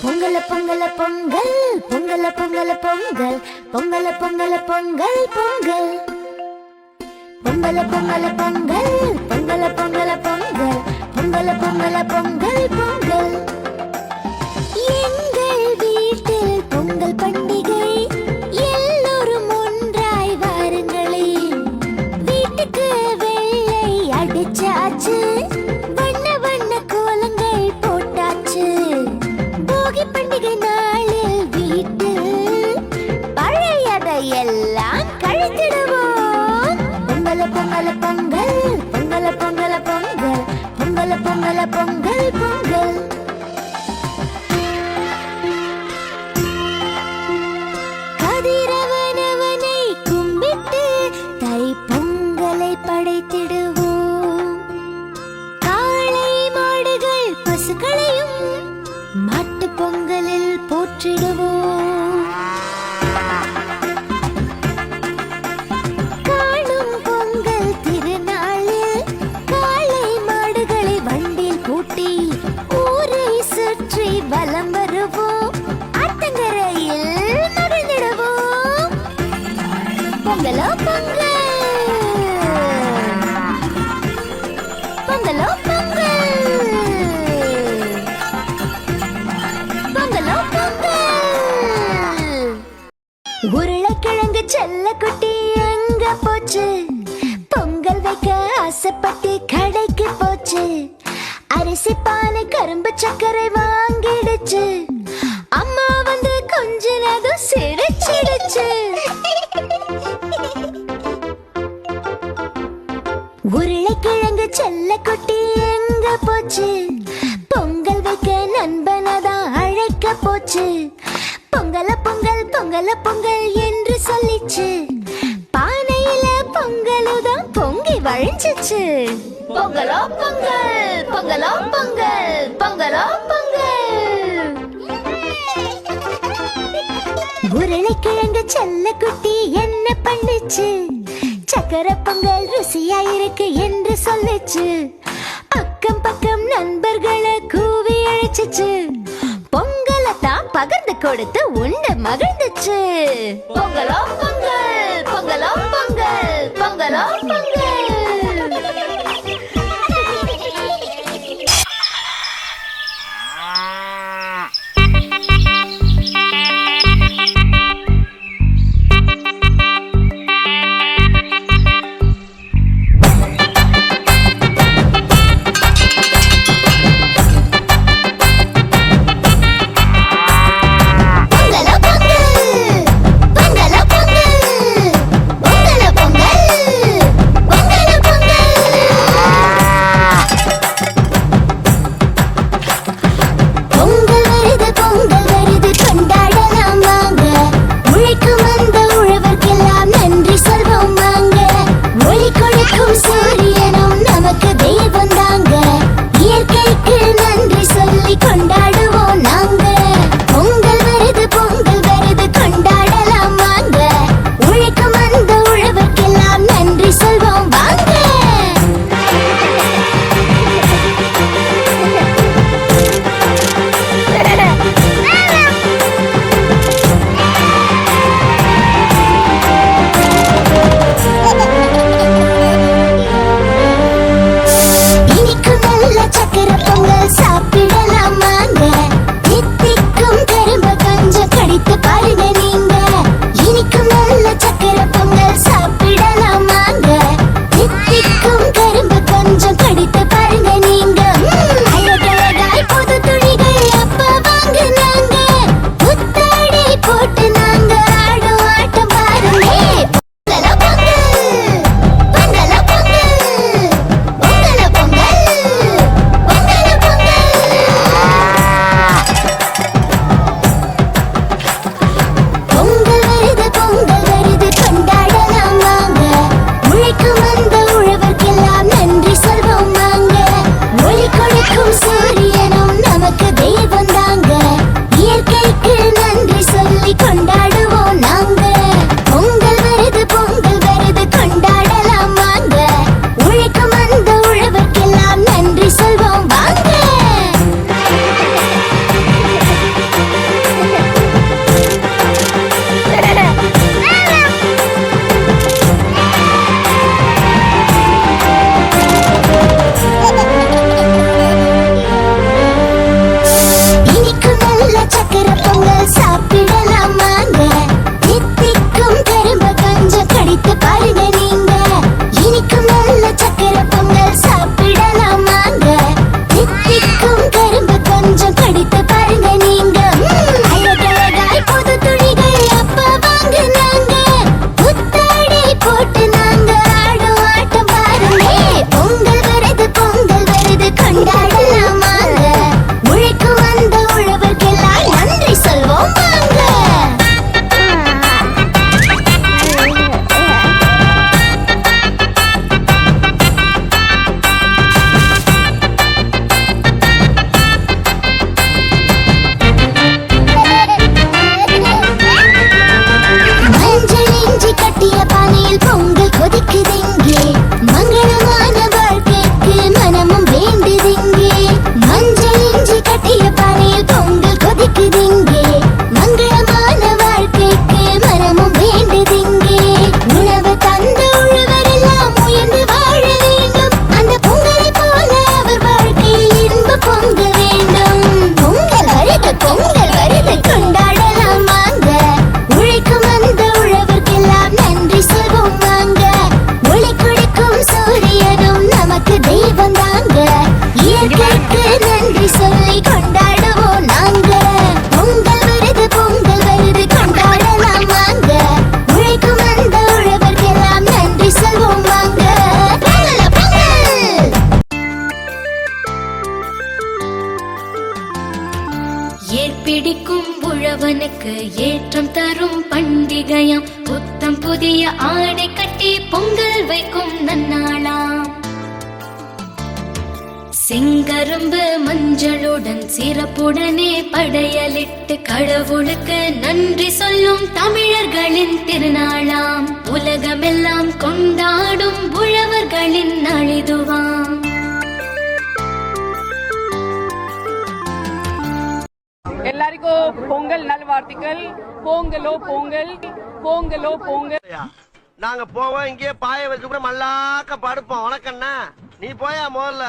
பொங்கல பொங்கல பொங்கல் பொங்கல பொங்கல பொங்கல் பொங்கல பொங்கல பொங்கல் பொங்கல் பொங்கல பொங்கல பொங்கல் பொங்கல பொங்கல பொங்கல் பொங்கல பொங்கல பொங்கல் பொங்கல். எங்கள் வீட்டில் பொங்கல் பண்டிகை எல்லோரும் ஒன்றாய் வாருங்களே. வீட்டுக்கு வெள்ளை அடிச்சாச்சு, வண்ண வண்ண கோலங்கள் போட்டாச்சு. போகி பண்டிகை நாளில் வீட்டில் பழையதை எல்லாம் கழித்திடுவோம். பொங்கல பொங்கல பொங்கல் பொங்கல பொங்கல பொங்கல் பொங்கல பொங்கல பொங்கல் பொங்கல். கதிரவனவனை கும்பிட்டு தை பொங்கலை படைத்திடுவோம். காளை மாடுகள் பசுக்களையும் மாட்டு பொங்கலில் போற்றிடுவோம். காணும் பொங்கல் திருநாளில் காளை மாடுகளை வண்டில் பூட்டி ஊரை சுற்றி வலம் வருவோம். ஆத்தங்கரையில் மகிழ்ந்திடுவோம். பொங்கலோ பொங்கல் பொங்கலோ பொங்கல் பொங்கலோ பொங்கல். உருளைக்கிழங்கு செல்லக்குட்டி எங்க போச்சு? பொங்கல் வைக்க ஆசைப்பட்டு கடைக்கு போச்சு. அரிசி பானை கரும்பு சர்க்கரை வாங்கிடுச்சு. அம்மா வந்து கொஞ்ச நேரம் சிரிச்சிடுச்சு. உருளைக்கிழங்கு செல்லக்குட்டி எங்க போச்சு? பொங்கல் வைக்க நண்பனதான் அழைக்க போச்சு. பொங்கல பொங்கல் பொங்கல பொங்கல் என்று சொல்லிச்சு. பானையில பொங்கலுதான் பொங்கி வழிஞ்சிச்சு. பொங்கலோ பொங்கல் பொங்கலோ பொங்கல் பொங்கலோ பொங்கல். உருளைக்கிழங்கு செல்லக்குட்டி என்ன பண்ணுச்சு? சக்கரை பொங்கல் ருசியா இருக்கு என்று சொல்லிச்சு. அக்கம் பக்கம் நண்பர்களை கூவி அழைச்சிச்சு. பொங்கலை தான் பகிர்ந்து கொடுத்து உண்டு மகிழ்ந்துச்சு. பொங்கலோ பொங்கல் பொங்கலோ பொங்கல் பொங்கலோ பொங்கல். பிடிக்கும் உழவனுக்கு ஏற்றம் தரும் பண்டிகையாம். புத்தம் புதிய ஆடை கட்டி பொங்கல் வைக்கும் நன்னாளாம். செங்கரும்பு மஞ்சளுடன் சிறப்புடனே படையலிட்டு கடவுளுக்கு நன்றி சொல்லும் தமிழர்களின் திருநாளாம். உலகமெல்லாம் கொண்டாடும் உழவர்களின் நாளிதுவாம். எல்லாருக்கும் பொங்கல் நல்வாழ்த்துக்கள். பொங்கலோ பொங்கல், பொங்கலோ பொங்கல். நாங்க போவோம், இங்கே பாய வச்சு கூட மல்லாக்க படுப்போம். வணக்கண்ணா, நீ போயா முதல்ல.